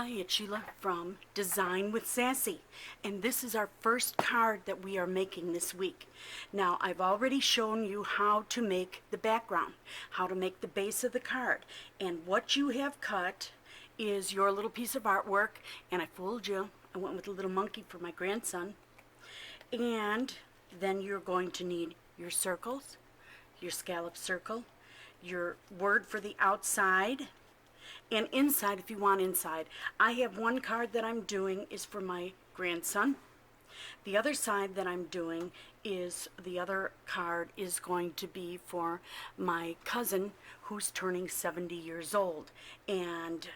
Hi, it's Sheila from Design with Sassy, and this is our first card that we are making this week. Now, I've already shown you how to make the background, how to make the base of the card, and what you have cut is your little piece of artwork, and I fooled you. I went with a little monkey for my grandson. And then you're going to need your circles, your scallop circle, your word for the outside, and inside if you want inside. I have one card that I'm doing is for my grandson. The other side that I'm doing is, the other card is going to be for my cousin who's turning 70 years old. And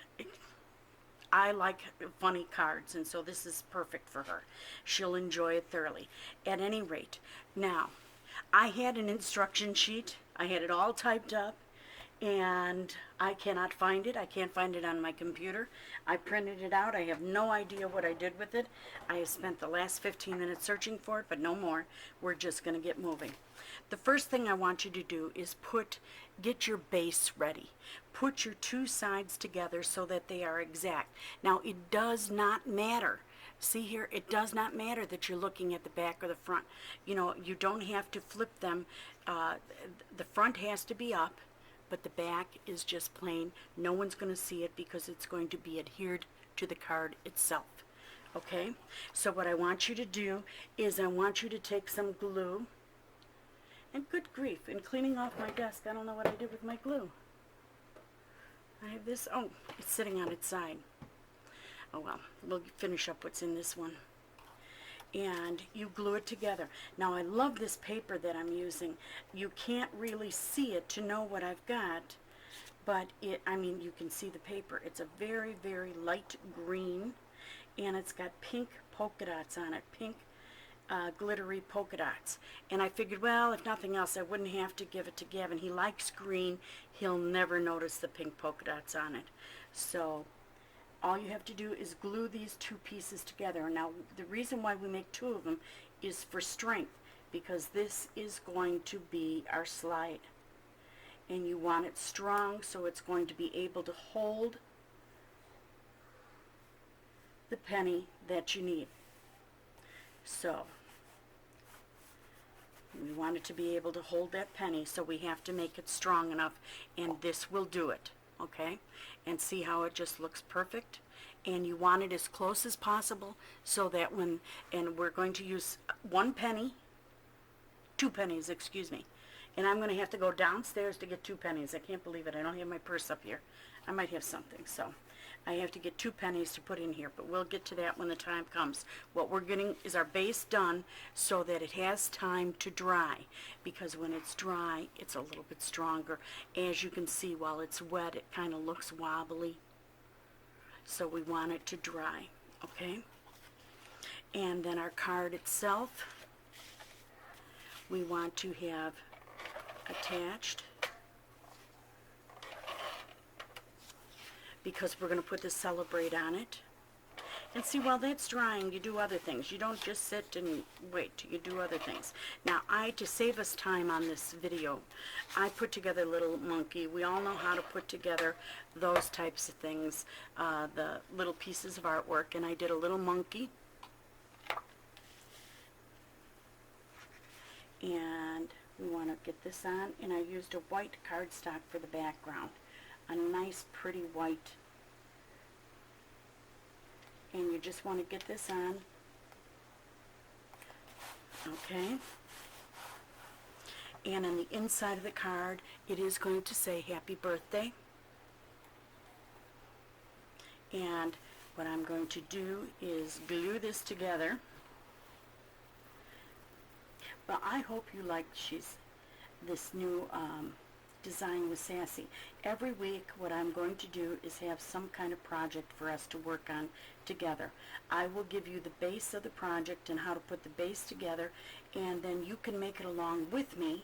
I like funny cards, and so this is perfect for her. She'll enjoy it thoroughly. At any rate, now, I had an instruction sheet. I had it all typed up, and I cannot find it. I can't find it on my computer. I printed it out. I have no idea what I did with it. I have spent the last 15 minutes searching for it, but no more. We're just going to get moving. The first thing I want you to do is get your base ready. Put your two sides together so that they are exact. Now, it does not matter. See here, it does not matter that you're looking at the back or the front. You know, you don't have to flip them. The front has to be up, but the back is just plain. No one's going to see it because it's going to be adhered to the card itself. Okay? So what I want you to do is I want you to take some glue. And good grief, in cleaning off my desk, I don't know what I did with my glue. I have this, oh, it's sitting on its side. Oh well, we'll finish up what's in this one. And you glue it together. Now I love this paper that I'm using. You can't really see it to know what I've got, but I mean, you can see the paper. It's a very, very light green, and it's got pink polka dots on it, pink glittery polka dots. And I figured, well, if nothing else, I wouldn't have to give it to Gavin. He likes green. He'll never notice the pink polka dots on it. So all you have to do is glue these two pieces together. Now, the reason why we make two of them is for strength, because this is going to be our slide. And you want it strong so it's going to be able to hold the penny that you need. So we want it to be able to hold that penny, so we have to make it strong enough, and this will do it. Okay? And see how it just looks perfect? And you want it as close as possible so that and we're going to use two pennies, excuse me. And I'm going to have to go downstairs to get 2 pennies. I can't believe it. I don't have my purse up here. I might have something, so I have to get 2 pennies to put in here, but we'll get to that when the time comes. What we're getting is our base done so that it has time to dry, because when it's dry, it's a little bit stronger. As you can see, while it's wet, it kind of looks wobbly. So we want it to dry, okay? And then our card itself, we want to have attached, because we're going to put the Celebrate on it. And see, while that's drying, you do other things. You don't just sit and wait. You do other things. Now, to save us time on this video, I put together a little monkey. We all know how to put together those types of things, the little pieces of artwork, and I did a little monkey. And we want to get this on, and I used a white cardstock for the background. A nice, pretty white. And you just want to get this on. Okay. And on the inside of the card, it is going to say Happy Birthday. And what I'm going to do is glue this together. Well, I hope you like this new Design with Sassy. Every week what I'm going to do is have some kind of project for us to work on together. I will give you the base of the project and how to put the base together, and then you can make it along with me,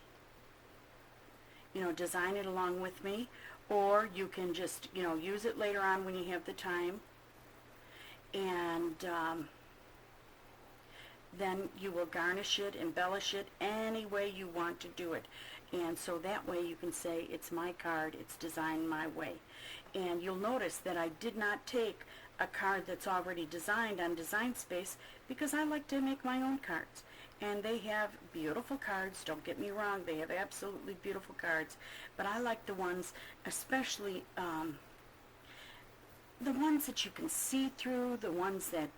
you know, design it along with me, or you can just, you know, use it later on when you have the time, and then you will garnish it, embellish it any way you want to do it. And so that way you can say, it's my card, it's designed my way. And you'll notice that I did not take a card that's already designed on Design Space because I like to make my own cards. And they have beautiful cards, don't get me wrong, they have absolutely beautiful cards, but I like the ones, especially the ones that you can see through, the ones that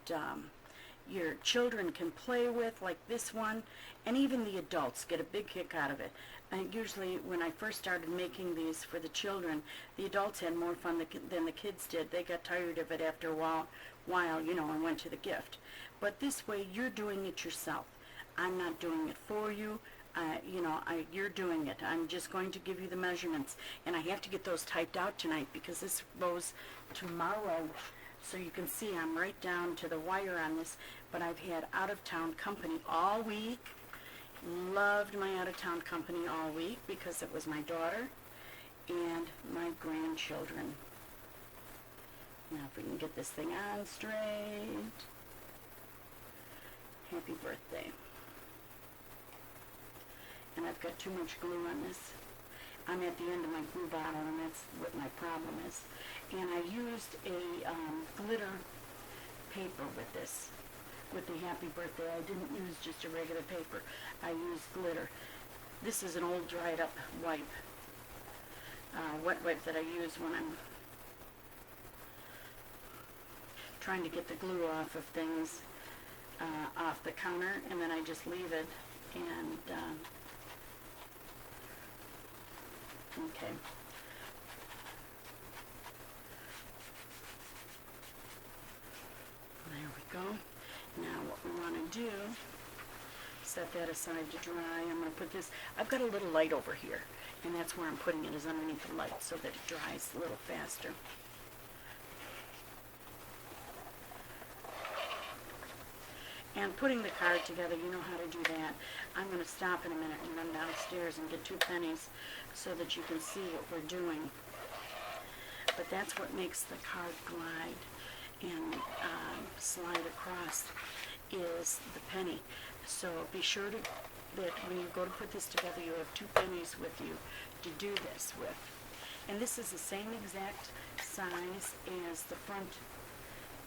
your children can play with, like this one, and even the adults get a big kick out of it. And usually when I first started making these for the children, the adults had more fun than the kids did. They got tired of it after a while, you know, and went to the gift. But this way, you're doing it yourself. I'm not doing it for you. You're doing it. I'm just going to give you the measurements. And I have to get those typed out tonight because this goes tomorrow. So you can see I'm right down to the wire on this. But I've had out-of-town company all week. Loved my out-of-town company all week because it was my daughter and my grandchildren. Now if we can get this thing on straight. Happy birthday. And I've got too much glue on this. I'm at the end of my glue bottle, and that's what my problem is. And I used a glitter paper with this, with the happy birthday. I didn't use just a regular paper. I used glitter. This is an old dried up wipe, wet wipe that I use when I'm trying to get the glue off of things off the counter, and then I just leave it. And okay. There we go. Now what we want to do, set that aside to dry. I'm going to put this, I've got a little light over here, and that's where I'm putting it, is underneath the light so that it dries a little faster. And putting the card together, you know how to do that. I'm going to stop in a minute and run downstairs and get 2 pennies so that you can see what we're doing. But that's what makes the card glide and slide across, is the penny. So be sure that when you go to put this together, you have 2 pennies with you to do this with. And this is the same exact size as the front.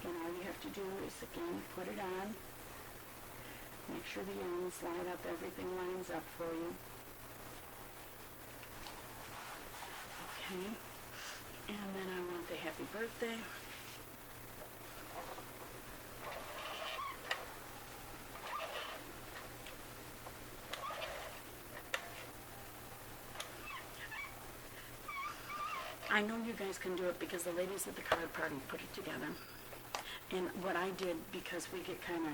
And all you have to do is, again, put it on. Make sure the ends line up, everything lines up for you. Okay, and then I want the happy birthday. I know you guys can do it because the ladies at the card party put it together. And what I did, because we get kind of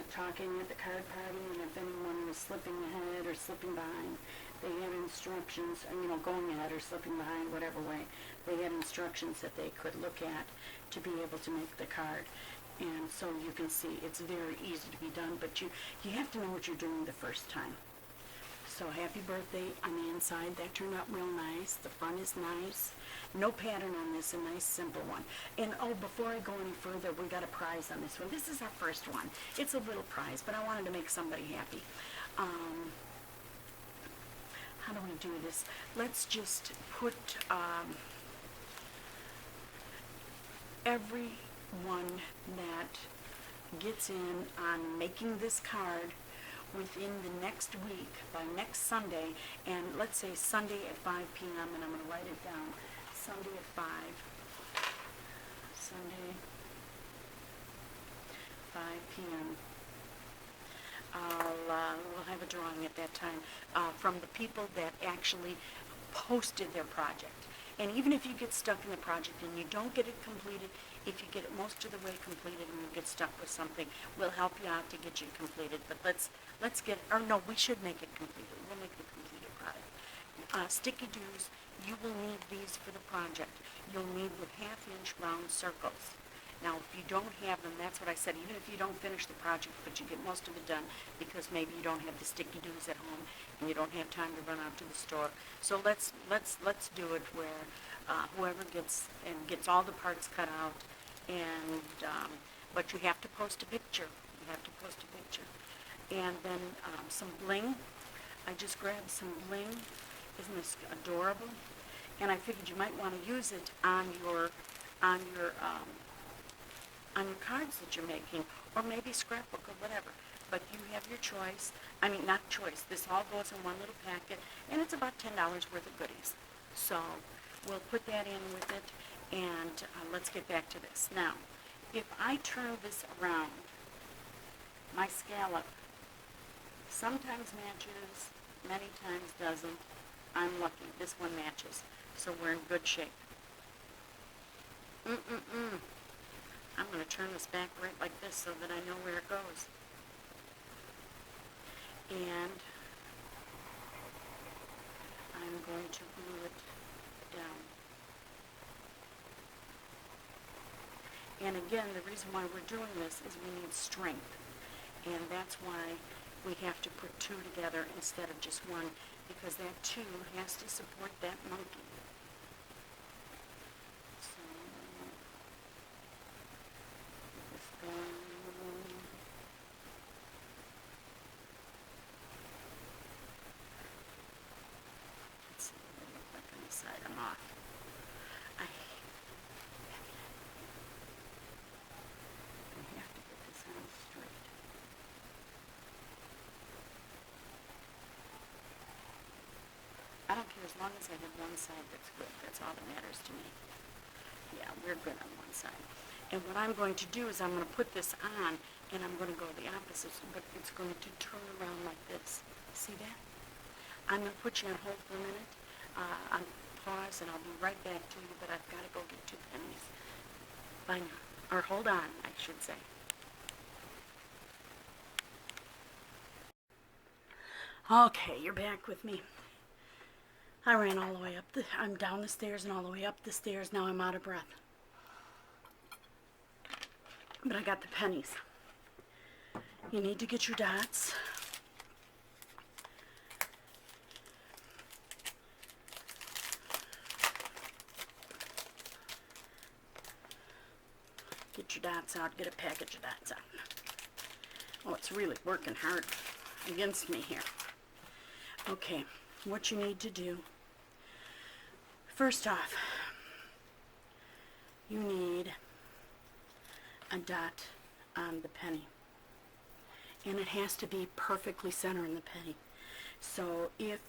talking at the card party, and if anyone was slipping ahead or slipping behind, they had instructions, going ahead or slipping behind, whatever way, they had instructions that they could look at to be able to make the card. And so you can see it's very easy to be done, but you have to know what you're doing the first time. So happy birthday on the inside. That turned out real nice. The front is nice. No pattern on this, a nice simple one. And before I go any further, we got a prize on this one. This is our first one. It's a little prize, but I wanted to make somebody happy. How do we do this? Let's just put everyone that gets in on making this card within the next week, by next Sunday, and let's say Sunday at 5 p.m., and I'm going to write it down, Sunday at 5, Sunday, 5 p.m., we'll have a drawing at that time from the people that actually posted their project. And even if you get stuck in the project and you don't get it completed, if you get it most of the way completed and you get stuck with something, we'll help you out to get you completed. But let's get, or no, we should make it completed. We'll make the completed product. Sticky doos, you will need these for the project. You'll need with 1/2-inch round circles. Now, if you don't have them, that's what I said, even if you don't finish the project, but you get most of it done because maybe you don't have the sticky doos at home and you don't have time to run out to the store. So let's do it where whoever gets all the parts cut out, and but you have to post a picture. You have to post a picture. And then some bling. I just grabbed some bling. Isn't this adorable? And I figured you might want to use it on your on your cards that you're making, or maybe scrapbook or whatever. But you have your choice. I mean, not choice. This all goes in one little packet, and it's about $10 worth of goodies. So we'll put that in with it, and let's get back to this. Now, if I turn this around, my scallop sometimes matches, many times doesn't. I'm lucky. This one matches, so we're in good shape. I'm going to turn this back right like this so that I know where it goes. And I'm going to glue it down. And again, the reason why we're doing this is we need strength. And that's why we have to put two together instead of just one, because that two has to support that monkey. So, get this going. Let's see what they look like on the side. I'm off. I have to get this on straight. I don't care as long as I have one side that's good. That's all that matters to me. Yeah, we're good on one side. And what I'm going to do is I'm going to put this on, and I'm going to go the opposite, but it's going to turn around like this. See that? I'm going to put you on hold for a minute. I'll pause, and I'll be right back to you, but I've got to go get 2 pennies. Bye now. Or hold on, I should say. Okay, you're back with me. I ran all the way up I'm down the stairs and all the way up the stairs. Now I'm out of breath. But I got the pennies. You need to get your dots. Get your dots out. Get a package of dots out. Oh, it's really working hard against me here. Okay, what you need to do, first off, you need a dot on the penny. And it has to be perfectly centered in the penny. So if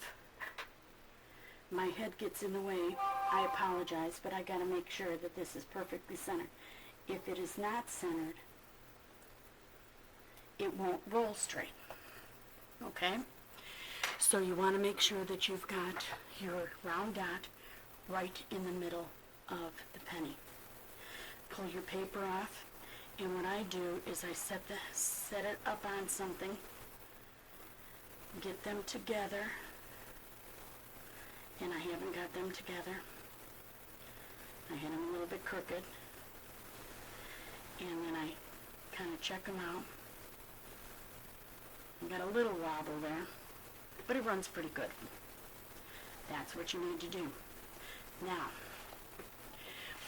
my head gets in the way, I apologize, but I got to make sure that this is perfectly centered. If it is not centered, it won't roll straight. Okay? So you want to make sure that you've got your round dot right in the middle of the penny. Pull your paper off, and what I do is I set it up on something, get them together, and I haven't got them together. I had them a little bit crooked, and then I kind of check them out. I got a little wobble there, but it runs pretty good. That's what you need to do. Now,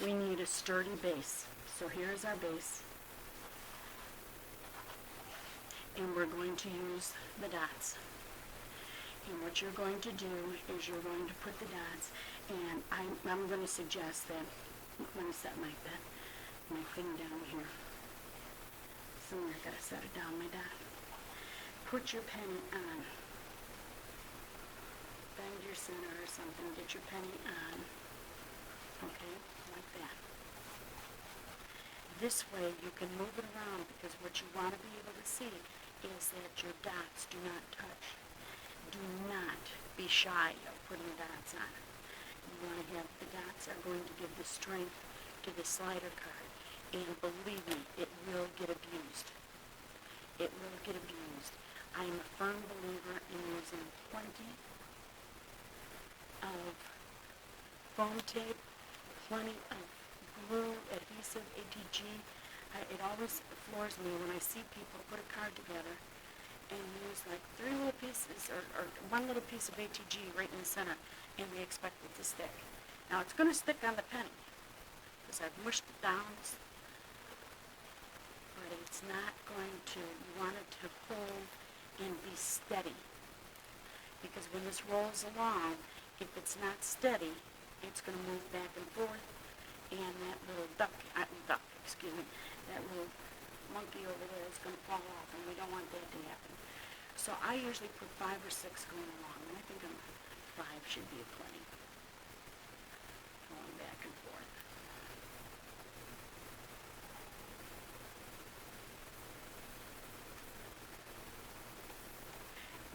we need a sturdy base. So here's our base. And we're going to use the dots. And what you're going to do is you're going to put the dots, and I'm going to suggest that, let me set my thing down here. Somewhere I've got to set it down, my dot. Put your penny on. Bend your center or something, get your penny on. Okay, like that. This way you can move it around, because what you want to be able to see is that your dots do not touch. Do not be shy of putting dots on. You want to have the dots are going to give the strength to the slider card. And believe me, it will get abused. It will get abused. I am a firm believer in using plenty of foam tape, plenty of glue, adhesive, ATG. It always floors me when I see people put a card together and use like 3 little pieces or 1 little piece of ATG right in the center, and they expect it to stick. Now it's going to stick on the penny because I've mushed it down, but it's not going to. You want it to hold and be steady, because when this rolls along, if it's not steady, it's going to move back and forth, and that little excuse me, that little monkey over there is going to fall off, and we don't want that to happen. So I usually put 5 or 6 going along, and I think 5 should be plenty. Going back and forth.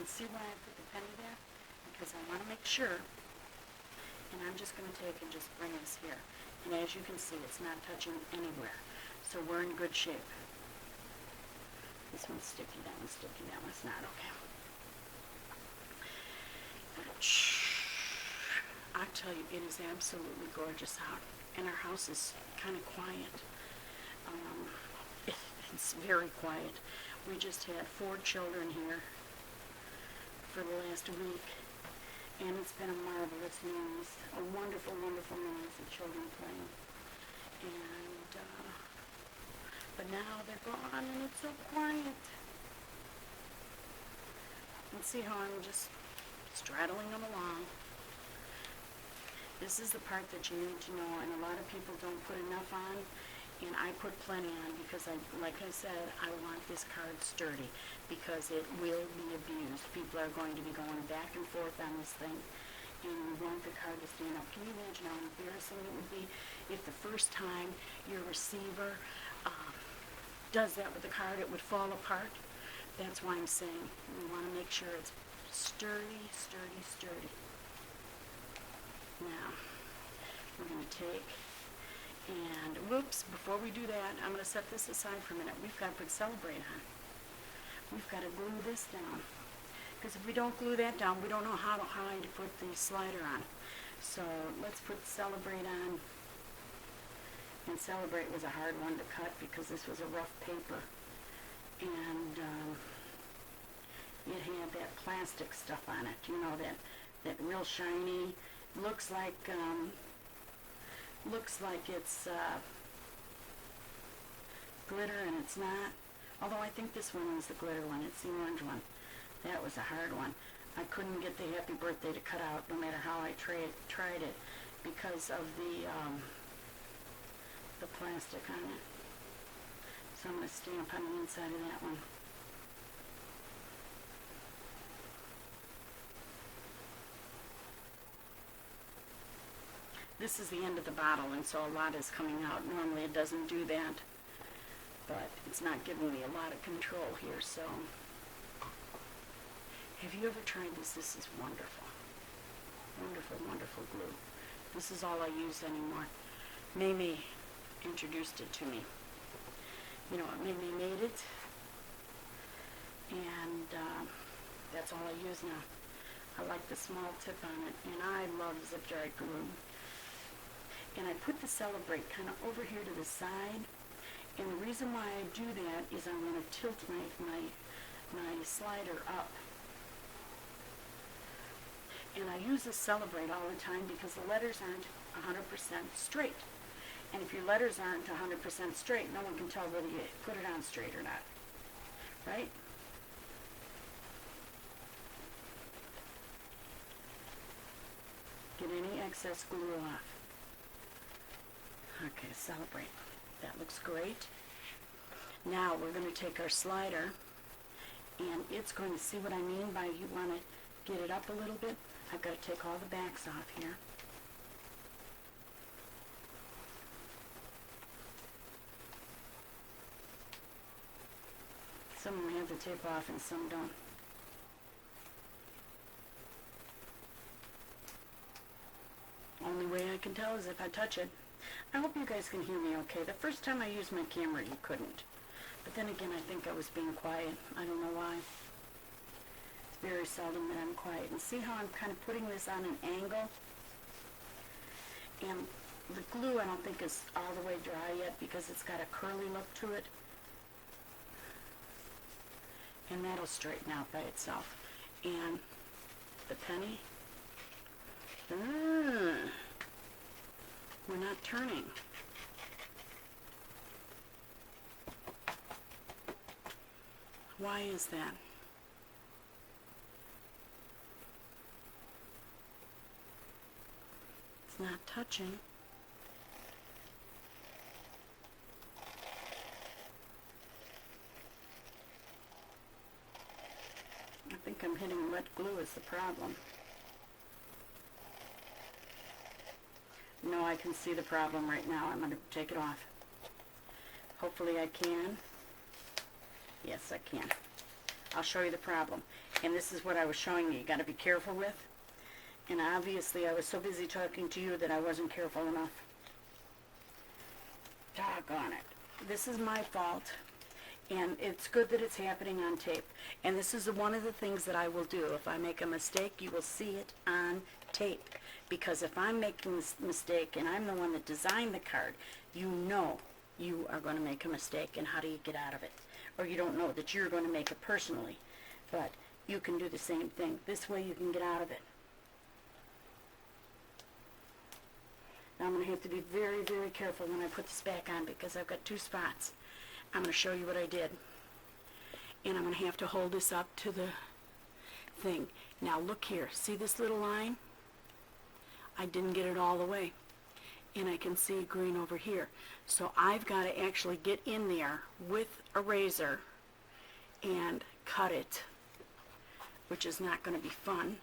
And see why I put the penny there? Because I want to make sure, and I'm just going to take and just bring this here. And as you can see, it's not touching anywhere. So we're in good shape. This one's sticky, that one's sticky, that one's not. Okay. I tell you, it is absolutely gorgeous out. And our house is kind of quiet. It's very quiet. We just had 4 children here for the last week. And it's been a marvelous noise. A wonderful, wonderful noise of children playing. And, but now they're gone and it's so quiet. And see how I'm just straddling them along. This is the part that you need to know, and a lot of people don't put enough on, and I put plenty on because, like I said, I want this card sturdy because it will be abused. People are going to be going back and forth on this thing, and you want the card to stand up. Can you imagine how embarrassing it would be if the first time your receiver does that with the card, it would fall apart? That's why I'm saying we want to make sure it's sturdy, sturdy, sturdy. Now, we're going to take, and whoops, before we do that, I'm going to set this aside for a minute. We've got to put Celebrate on. We've got to glue this down. Because if we don't glue that down, we don't know how to put the slider on. So let's put Celebrate on. And Celebrate was a hard one to cut because this was a rough paper. And it had that plastic stuff on it, you know, that real shiny, looks like it's glitter, and it's not. Although I think this one is the glitter one. It's the orange one. That was a hard one. I couldn't get the Happy Birthday to cut out no matter how I tried it because of the plastic on it. So I'm going to stamp on the inside of that one. This is the end of the bottle, and so a lot is coming out. Normally it doesn't do that, but it's not giving me a lot of control here, so. Have you ever tried this? This is wonderful. Wonderful, wonderful glue. This is all I use anymore. Mamie introduced it to me. You know what, Mamie made it, and that's all I use now. I like the small tip on it, and I love zip-dried glue. And I put the Celebrate kind of over here to the side, and the reason why I do that is I'm going to tilt my slider up. And I use the Celebrate all the time because the letters aren't 100% straight. And if your letters aren't 100% straight, no one can tell whether you put it on straight or not. Right? Get any excess glue off. Okay, Celebrate. That looks great. Now we're going to take our slider, and it's going to see what I mean by you want to get it up a little bit. I've got to take all the backs off here. Some of them have the tape off and some don't. Only way I can tell is if I touch it. I hope you guys can hear me okay. The first time I used my camera, you couldn't. But then again, I think I was being quiet. I don't know why. It's very seldom that I'm quiet. And see how I'm kind of putting this on an angle? And the glue I don't think is all the way dry yet because it's got a curly look to it. And that'll straighten out by itself. And the penny. We're not turning. Why is that? It's not touching. I'm hitting wet glue is the problem. No, I can see the problem right now. I'm going to take it off. Hopefully I can. Yes, I can. I'll show you the problem. And this is what I was showing you. You got to be careful with. And obviously I was so busy talking to you that I wasn't careful enough. Doggone it. This is my fault. And it's good that it's happening on tape. And this is one of the things that I will do. If I make a mistake, you will see it on tape. Because if I'm making this mistake and I'm the one that designed the card, you know you are going to make a mistake, and how do you get out of it? Or you don't know that you're going to make it personally. But you can do the same thing. This way you can get out of it. Now I'm going to have to be very, very careful when I put this back on because I've got two spots. I'm going to show you what I did. And I'm going to have to hold this up to the thing. Now look here. See this little line? I didn't get it all the way. And I can see green over here. So I've got to actually get in there with a razor and cut it, which is not going to be fun.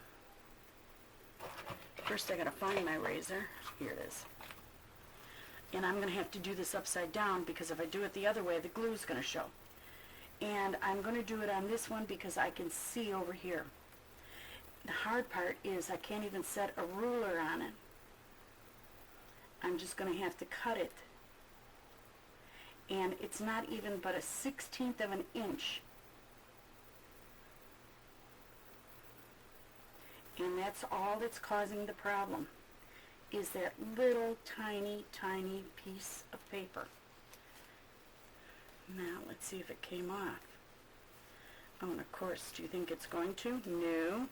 First I got to find my razor. Here it is. And I'm going to have to do this upside down because if I do it the other way, the glue is going to show. And I'm going to do it on this one because I can see over here. The hard part is I can't even set a ruler on it. I'm just going to have to cut it. And it's not even but a 1/16 of an inch. And that's all that's causing the problem, is that little tiny, tiny piece of paper. Now, let's see if it came off. Oh, and of course, do you think it's going to? No.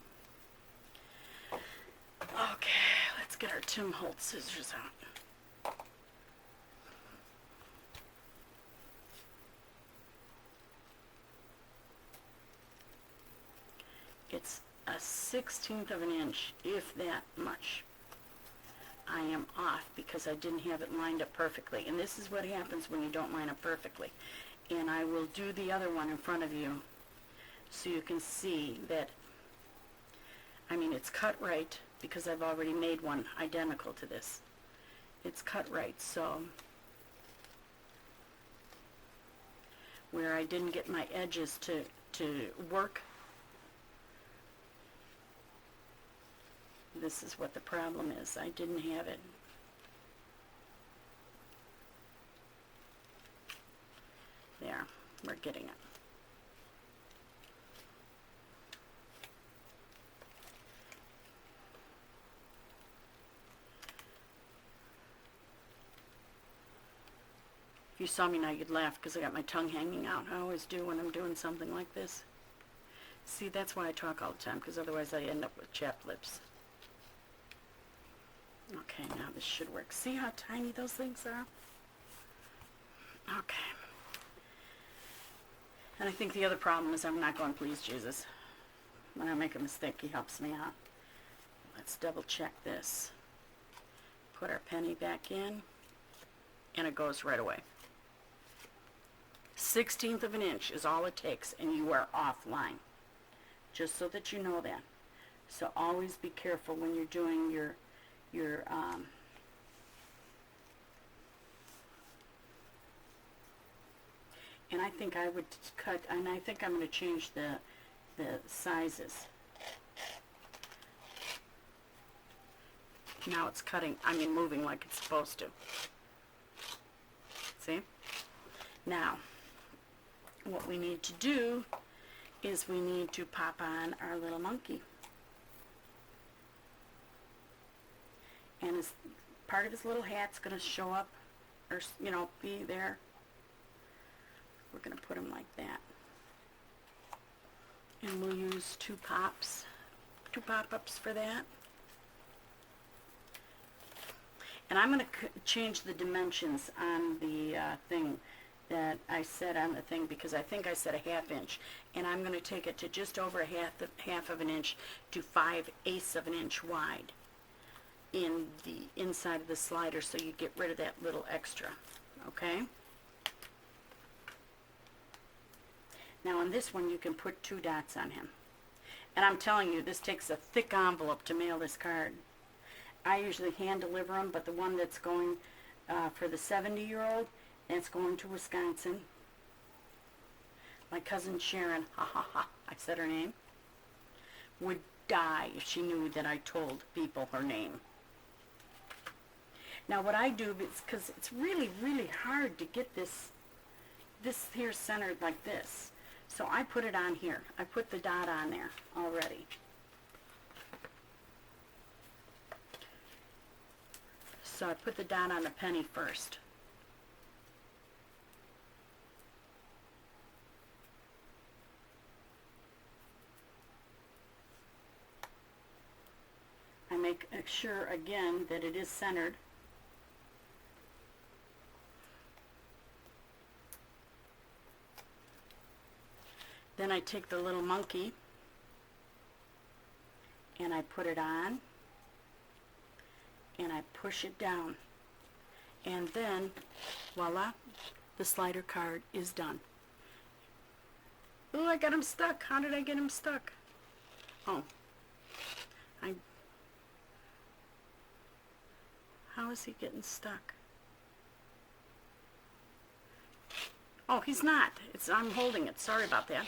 Okay, let's get our Tim Holtz scissors out. It's a 1/16 of an inch, if that much. I am off because I didn't have it lined up perfectly. And this is what happens when you don't line up perfectly. And I will do the other one in front of you so you can see that, I mean, it's cut right because I've already made one identical to this. It's cut right, so where I didn't get my edges to work, this is what the problem is. I didn't have it. There, we're getting it. If you saw me now, you'd laugh because I got my tongue hanging out. I always do when I'm doing something like this. See, that's why I talk all the time, because otherwise I end up with chapped lips. Okay, now this should work. See how tiny those things are? Okay. And I think the other problem is I'm not going, please, Jesus. When I make a mistake, he helps me out. Let's double check this. Put our penny back in, and it goes right away. 1/16 of an inch is all it takes, and you are offline. Just so that you know that. So always be careful when you're doing your and I think I would cut, and I think I'm going to change the sizes. Now it's cutting, I mean moving like it's supposed to. See? Now, what we need to do is we need to pop on our little monkey. And his, part of his little hat's going to show up, or, you know, be there. We're going to put him like that. And we'll use two pop-ups for that. And I'm going to change the dimensions on the thing that I said on the thing, because I think I said a 1/2 inch. And I'm going to take it to just over a half of an inch to 5/8 of an inch wide in the inside of the slider, so you get rid of that little extra. Okay? Now on this one you can put 2 dots on him. And I'm telling you, this takes a thick envelope to mail this card. I usually hand deliver them, but the one that's going for the 70-year-old, it's going to Wisconsin. My cousin Sharon, ha ha ha, I said her name, would die if she knew that I told people her name. Now what I do, because it's really, really hard to get this here centered like this. So I put it on here. I put the dot on there already. So I put the dot on the penny first. I make sure again that it is centered. Then I take the little monkey and I put it on and I push it down, and then voila, the slider card is done. Oh, I got him stuck. How did I get him stuck? Oh, how is he getting stuck? Oh, he's not. I'm holding it. Sorry about that.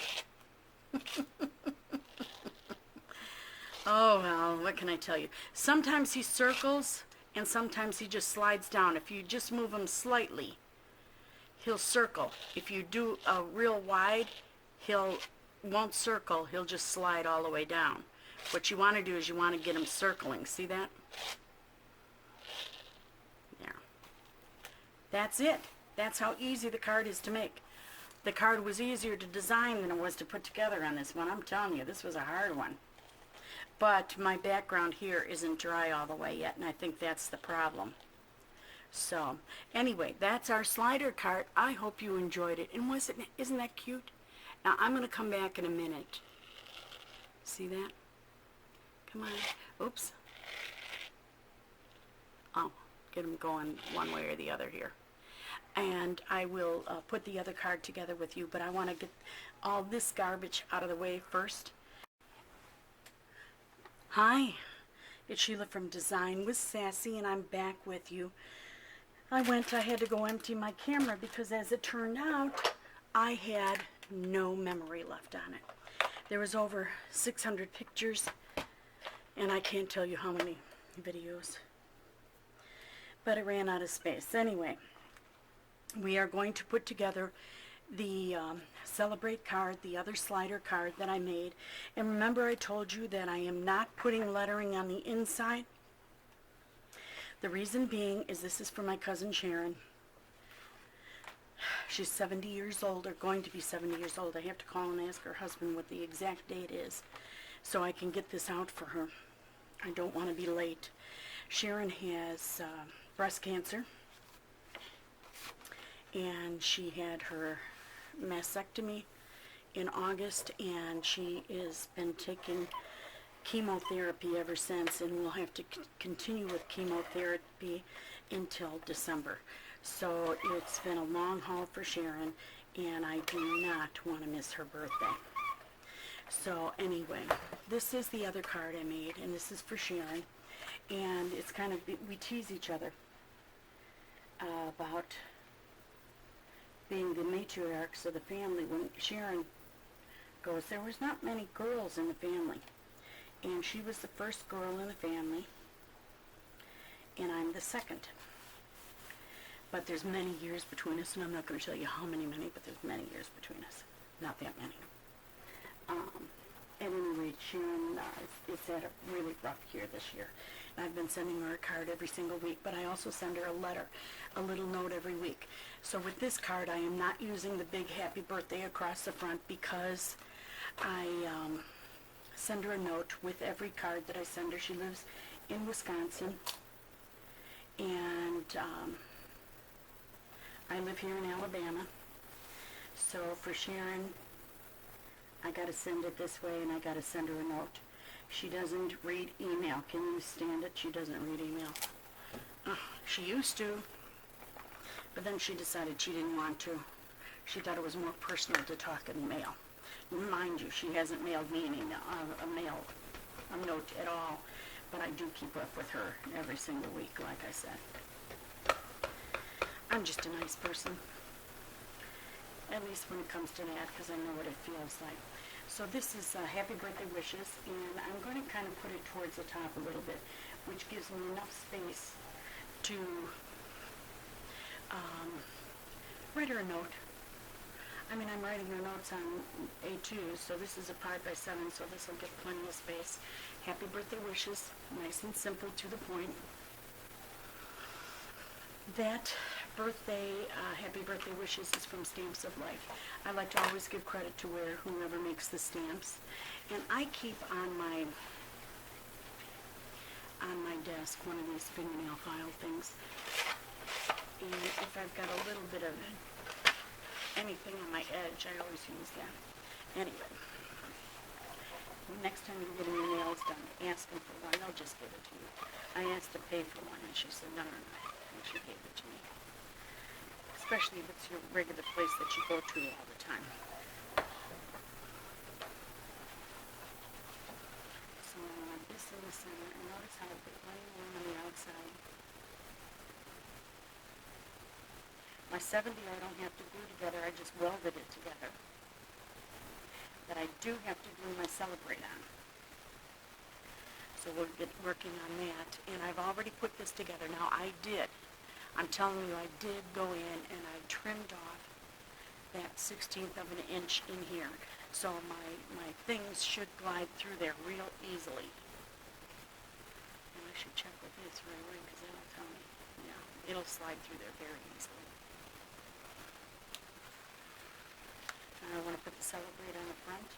Oh, well, what can I tell you? Sometimes he circles, and sometimes he just slides down. If you just move him slightly, he'll circle. If you do a real wide, won't circle. He'll just slide all the way down. What you want to do is you want to get him circling. See that? There. That's it. That's how easy the card is to make. The card was easier to design than it was to put together on this one. I'm telling you, this was a hard one. But my background here isn't dry all the way yet, and I think that's the problem. So, anyway, that's our slider card. I hope you enjoyed it. And isn't that cute? Now, I'm going to come back in a minute. See that? Come on. Oops. Oh, get them going one way or the other here. And I will put the other card together with you, but I want to get all this garbage out of the way first. Hi, it's Sheila from Design with Sassy, and I'm back with you. I had to go empty my camera because, as it turned out, I had no memory left on it. There was over 600 pictures, and I can't tell you how many videos. But it ran out of space. Anyway, we are going to put together the Celebrate card, the other slider card that I made. And remember, I told you that I am not putting lettering on the inside. The reason being is this is for my cousin Sharon. She's 70 years old, or going to be 70 years old. I have to call and ask her husband what the exact date is so I can get this out for her. I don't want to be late. Sharon has breast cancer, and she had her mastectomy in August, and she has been taking chemotherapy ever since, and will have to continue with chemotherapy until December. So it's been a long haul for Sharon, and I do not want to miss her birthday. So anyway, this is the other card I made, and this is for Sharon, and it's kind of, we tease each other about being the matriarchs of the family. When Sharon goes, there was not many girls in the family, and she was the first girl in the family, and I'm the second. But there's many years between us, and I'm not going to tell you how many, but there's many years between us. Not that many. At any rate, Sharon is had a really rough year this year. And I've been sending her a card every single week, but I also send her a letter, a little note every week. So with this card, I am not using the big happy birthday across the front, because I send her a note with every card that I send her. She lives in Wisconsin, and I live here in Alabama. So for Sharon, I got to send it this way, and I got to send her a note. She doesn't read email. Can you stand it? She doesn't read email. She used to, but then she decided she didn't want to. She thought it was more personal to talk in the mail. Mind you, she hasn't mailed me a note at all, but I do keep up with her every single week, like I said. I'm just a nice person, at least when it comes to that, because I know what it feels like. So this is happy birthday wishes, and I'm going to kind of put it towards the top a little bit, which gives me enough space to write her a note. I mean, I'm writing her notes on A2, so this is a 5x7, so this will get plenty of space. Happy birthday wishes, nice and simple, to the point. That birthday, happy birthday wishes is from Stamps of Life. I like to always give credit to whoever makes the stamps. And I keep on my desk one of these fingernail file things. And if I've got a little bit of anything on my edge, I always use that. Anyway, next time you're getting your nails done, ask them for one. They'll just give it to you. I asked to pay for one, and she said, no. And she gave it to me. Especially if it's your regular place that you go to all the time. So I want this in the center, and notice how I put plenty of room on the outside. My 70 I don't have to glue together, I just welded it together. But I do have to glue my Celebrate on. So we'll get working on that. And I've already put this together. Now I'm telling you, I did go in and I trimmed off that 1/16 of an inch in here. So my things should glide through there real easily. And I should check with this right away because that'll tell me. Yeah, it'll slide through there very easily. I want to put the Celebrate on the front.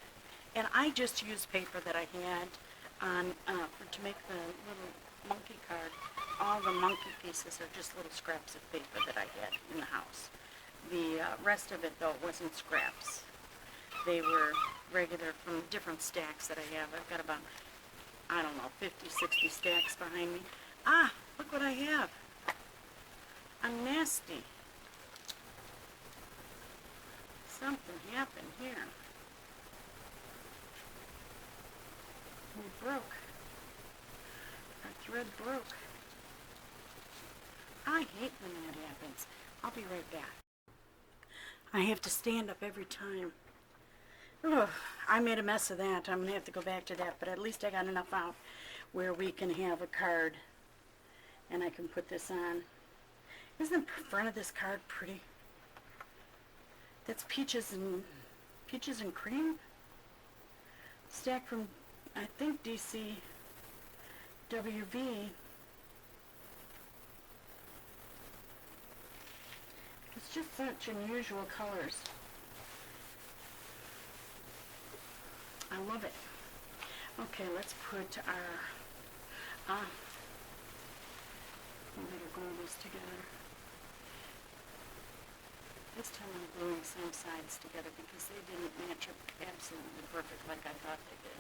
And I just used paper that I had on to make the little monkey card. All the monkey pieces are just little scraps of paper that I had in the house. The rest of it, though, wasn't scraps. They were regular from different stacks that I have. I've got about, I don't know, 50, 60 stacks behind me. Ah, look what I have. I'm nasty. Something happened here. We broke. Our thread broke. I hate when that happens. I'll be right back. I have to stand up every time. Ugh, I made a mess of that. I'm going to have to go back to that, but at least I got enough out where we can have a card. And I can put this on. Isn't the front of this card pretty? That's peaches and cream. Stack from, I think, DC WV. It's just such unusual colors. I love it. Okay, let's put our, we better glue this together. This time I'm gluing the same sides together because they didn't match up absolutely perfect like I thought they did.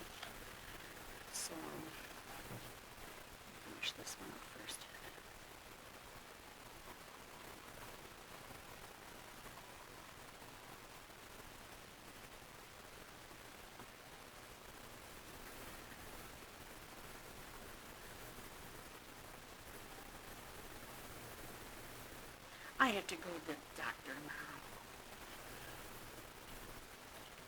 So, finish this one up first. I have to go to the doctor now.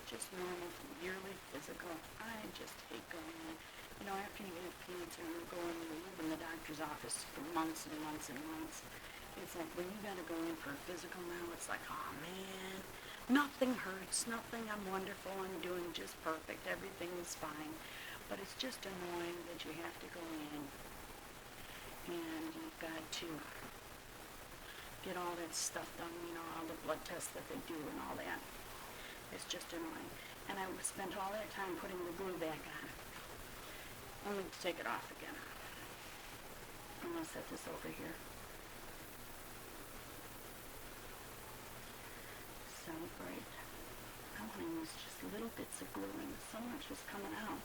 Just normal yearly physical. I just hate going in. You know, after you have kids and you're going to live in the doctor's office for months and months and months, it's like when you gotta go in for a physical now, it's like, oh man, nothing hurts, nothing, I'm wonderful, I'm doing just perfect, everything is fine. But it's just annoying that you have to go in and you've got to get all that stuff done, you know, all the blood tests that they do and all that. It's just annoying. And I spent all that time putting the glue back on, only to take it off again. I'm going to set this over here. Celebrate. I want to use just little bits of glue and so much is coming out.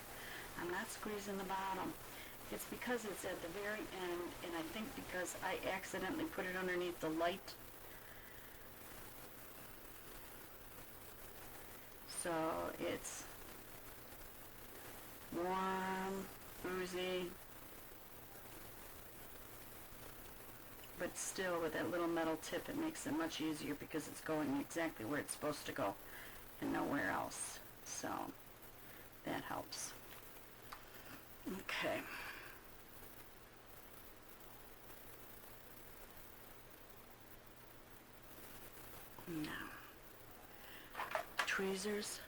I'm not squeezing the bottom. It's because it's at the very end, and I think because I accidentally put it underneath the light. So it's warm, oozy, but still with that little metal tip it makes it much easier because it's going exactly where it's supposed to go and nowhere else. So that helps. Okay. Now, tweezers.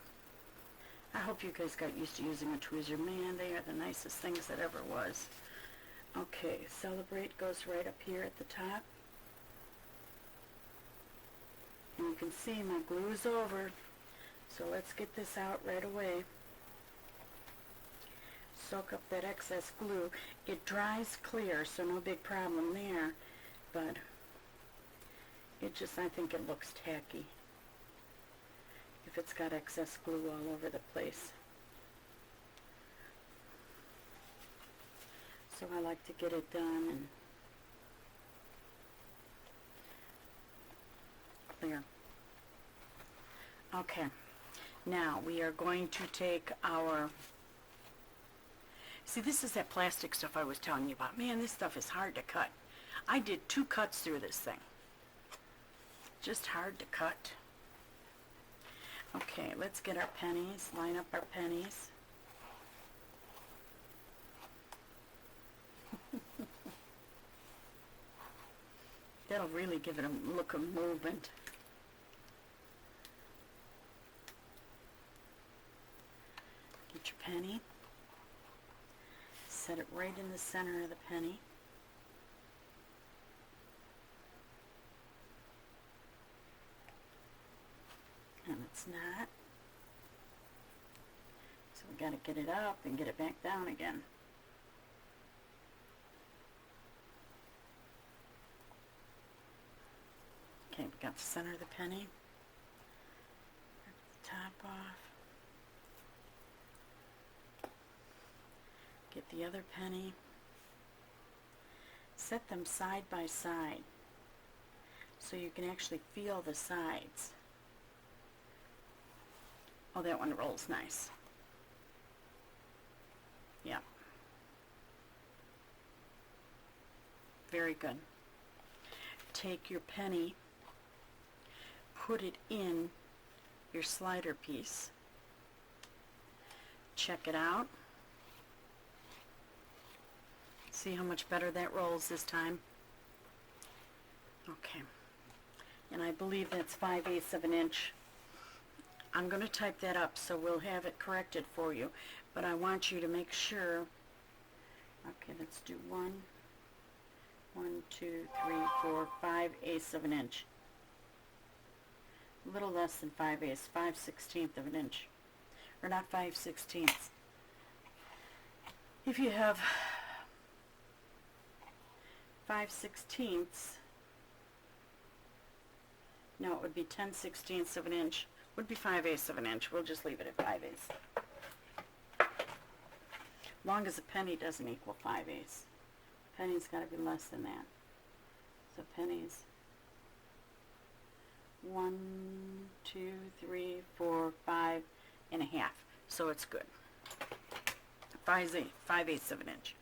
I hope you guys got used to using a tweezer. Man, they are the nicest things that ever was. Okay, Celebrate goes right up here at the top. And you can see my glue is over. So let's get this out right away. Soak up that excess glue. It dries clear, so no big problem there. But it just, I think it looks tacky if it's got excess glue all over the place. So I like to get it done and clear. Okay, now we are going to take our, see, this is that plastic stuff I was telling you about. Man, this stuff is hard to cut. I did 2 cuts through this thing. Just hard to cut. Okay, let's get our pennies, line up our pennies. That'll really give it a look of movement. Get your penny. Set it right in the center of the penny. And it's not. So we got to get it up and get it back down again. Okay, we got the center of the penny. Rip the top off. Get the other penny. Set them side by side so you can actually feel the sides. Oh, that one rolls nice. Yeah. Very good. Take your penny, put it in your slider piece. Check it out. See how much better that rolls this time? Okay. And I believe that's 5/8 of an inch. I'm going to type that up so we'll have it corrected for you, but I want you to make sure. Okay, let's do 1, 2, 3, 4, 5/8 of an inch. A little less than 5/8, 5/16 of an inch, or not 5/16. If you have 5/16, no, it would be 10/16 of an inch. Would be 5/8 of an inch. We'll just leave it at 5/8. Long as a penny doesn't equal 5/8. Penny's got to be less than that. So pennies 1, 2, 3, 4, 5.5. So it's good. 5/8 of an inch.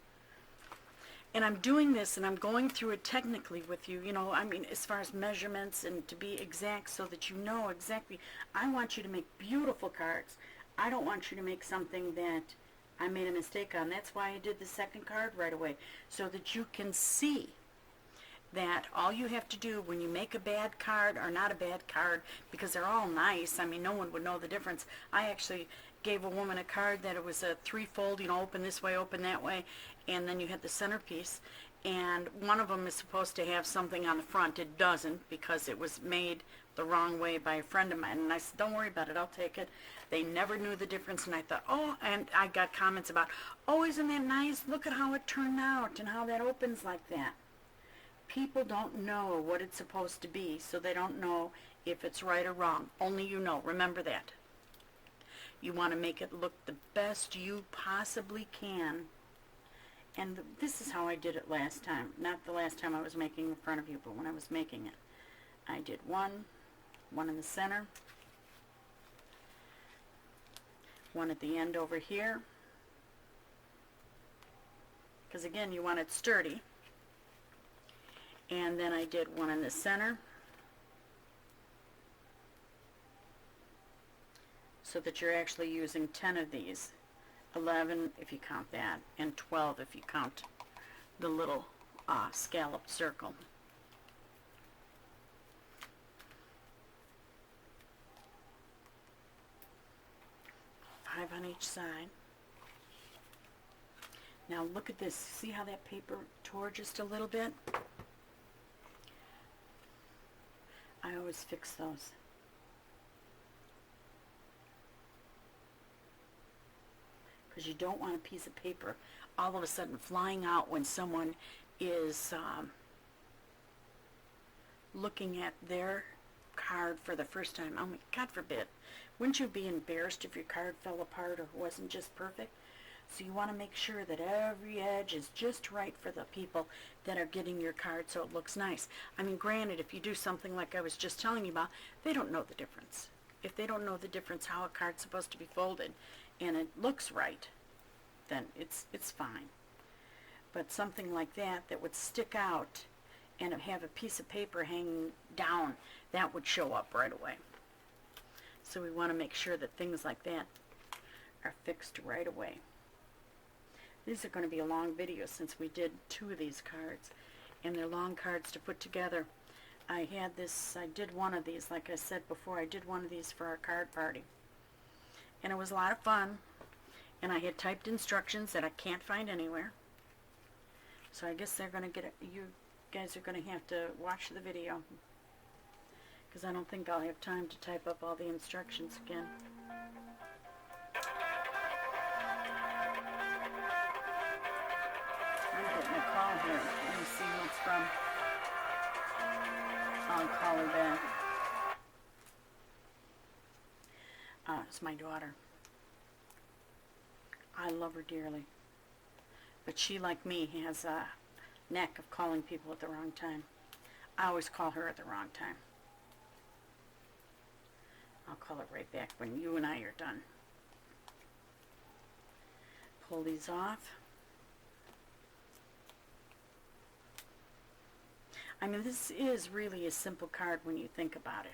And I'm doing this and I'm going through it technically with you, you know, I mean, as far as measurements and to be exact so that you know exactly. I want you to make beautiful cards. I don't want you to make something that I made a mistake on. That's why I did the second card right away, so that you can see that all you have to do when you make a bad card or not a bad card, because they're all nice, I mean, no one would know the difference. I actually gave a woman a card that it was a 3-fold, you know, open this way, open that way, and then you had the centerpiece, and one of them is supposed to have something on the front. It doesn't, because it was made the wrong way by a friend of mine, and I said, don't worry about it, I'll take it. They never knew the difference, and I thought, oh, and I got comments about, oh, isn't that nice? Look at how it turned out and how that opens like that. People don't know what it's supposed to be, so they don't know if it's right or wrong. Only you know. Remember that. You want to make it look the best you possibly can. And this is how I did it last time. Not the last time I was making in front of you, but when I was making it. I did one in the center, one at the end over here, because again you want it sturdy. And then I did one in the center, so that you're actually using 10 of these, 11 if you count that, and 12 if you count the little scalloped circle. Five on each side. Now look at this. See how that paper tore just a little bit? I always fix those. Because you don't want a piece of paper all of a sudden flying out when someone is looking at their card for the first time. Oh my, God forbid. Wouldn't you be embarrassed if your card fell apart or wasn't just perfect? So you want to make sure that every edge is just right for the people that are getting your card so it looks nice. I mean, granted, if you do something like I was just telling you about, they don't know the difference. If they don't know the difference how a card's supposed to be folded and it looks right, then it's fine. But something like that that would stick out and have a piece of paper hanging down, that would show up right away. So we want to make sure that things like that are fixed right away. These are going to be a long video since we did 2 of these cards, and they're long cards to put together. I did one of these, like I said before, I did one of these for our card party. And it was a lot of fun, and I had typed instructions that I can't find anywhere. So I guess they're going to get it. You guys are going to have to watch the video, because I don't think I'll have time to type up all the instructions again. I'm getting a call here. Let me see who it's from. I'll call her back. It's my daughter. I love her dearly. But she, like me, has a knack of calling people at the wrong time. I always call her at the wrong time. I'll call her right back when you and I are done. Pull these off. I mean, this is really a simple card when you think about it.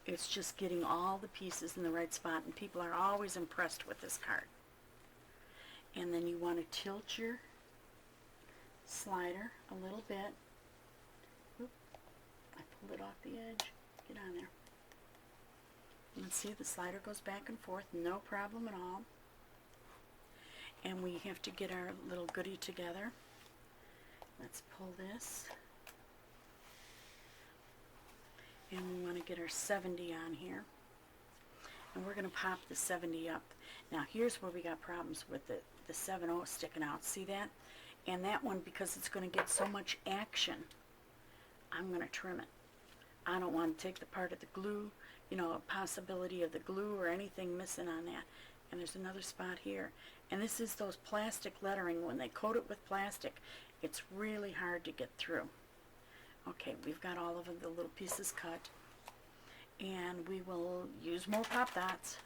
It's just getting all the pieces in the right spot, and people are always impressed with this card. And then you want to tilt your slider a little bit. Oop, I pulled it off the edge. Get on there. Let's see, the slider goes back and forth, no problem at all. And we have to get our little goodie together. Let's pull this. And we want to get our 70 on here. And we're going to pop the 70 up. Now here's where we got problems with the 7/0 sticking out. See that? And that one, because it's going to get so much action, I'm going to trim it. I don't want to take the part of the glue, you know, a possibility of the glue or anything missing on that. And there's another spot here. And this is those plastic lettering. When they coat it with plastic, it's really hard to get through. Okay, we've got all of the little pieces cut. And we will use more pop dots.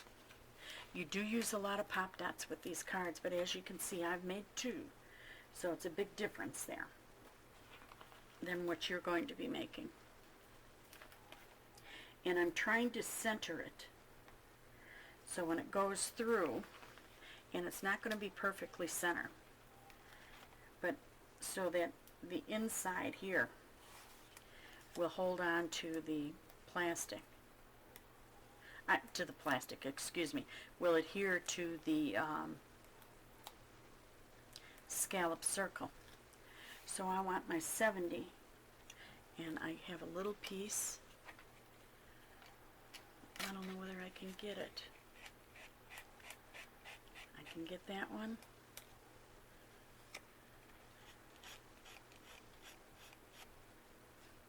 You do use a lot of pop dots with these cards, but as you can see, I've made 2. So it's a big difference there than what you're going to be making. And I'm trying to center it. So when it goes through, and it's not going to be perfectly center, but so that the inside here will hold on to the plastic. Excuse me, will adhere to the scallop circle. So I want my 70, and I have a little piece. I don't know whether I can get it. I can get that one.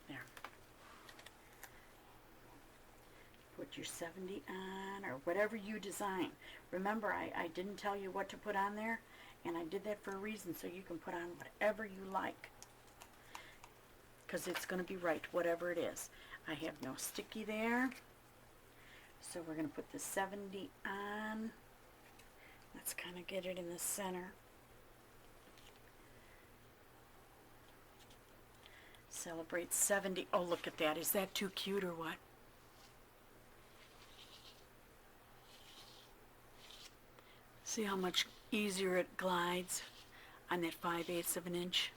There. Put your 70 on, or whatever you design. Remember, I didn't tell you what to put on there, and I did that for a reason, so you can put on whatever you like. Because it's going to be right, whatever it is. I have no sticky there. So we're going to put the 70 on. Let's kind of get it in the center. Celebrate 70. Oh, look at that. Is that too cute or what? See how much easier it glides on that 5/8 of an inch?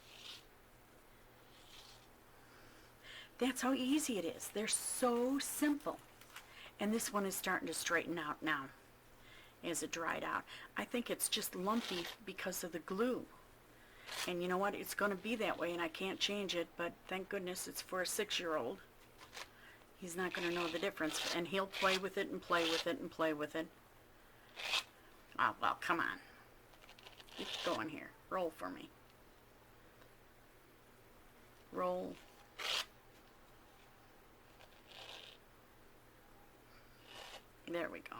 That's how easy it is. They're so simple. And this one is starting to straighten out now as it dried out. I think it's just lumpy because of the glue. And you know what? It's going to be that way and I can't change it, but thank goodness it's for a 6-year-old. He's not going to know the difference, and he'll play with it and play with it and play with it. Oh, well, come on. Keep going here. Roll for me. Roll. There we go.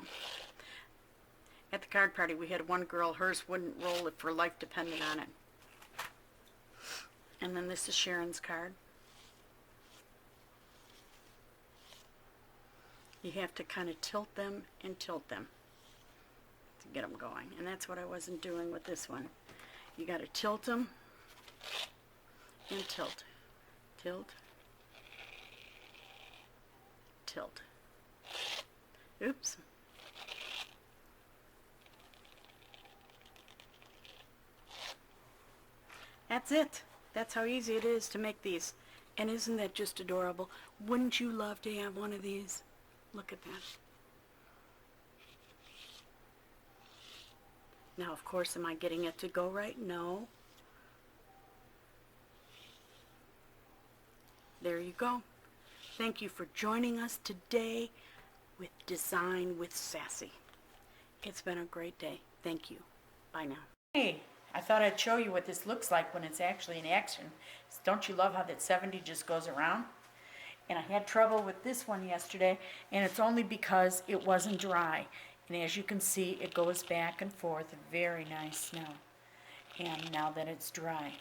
At the card party, we had one girl, hers wouldn't roll if her life depended on it. And then this is Sharon's card. You have to kind of tilt them and tilt them to get them going. And that's what I wasn't doing with this one. You got to tilt them and tilt. Tilt. Tilt. Oops. That's it. That's how easy it is to make these. And isn't that just adorable? Wouldn't you love to have one of these? Look at that. Now, of course, am I getting it to go right? No. There you go. Thank you for joining us today with Design with Sassy. It's been a great day. Thank you. Bye now. Hey, I thought I'd show you what this looks like when it's actually in action. Don't you love how that 70 just goes around? And I had trouble with this one yesterday, and it's only because it wasn't dry. And as you can see, it goes back and forth. Very nice now. And now that it's dry.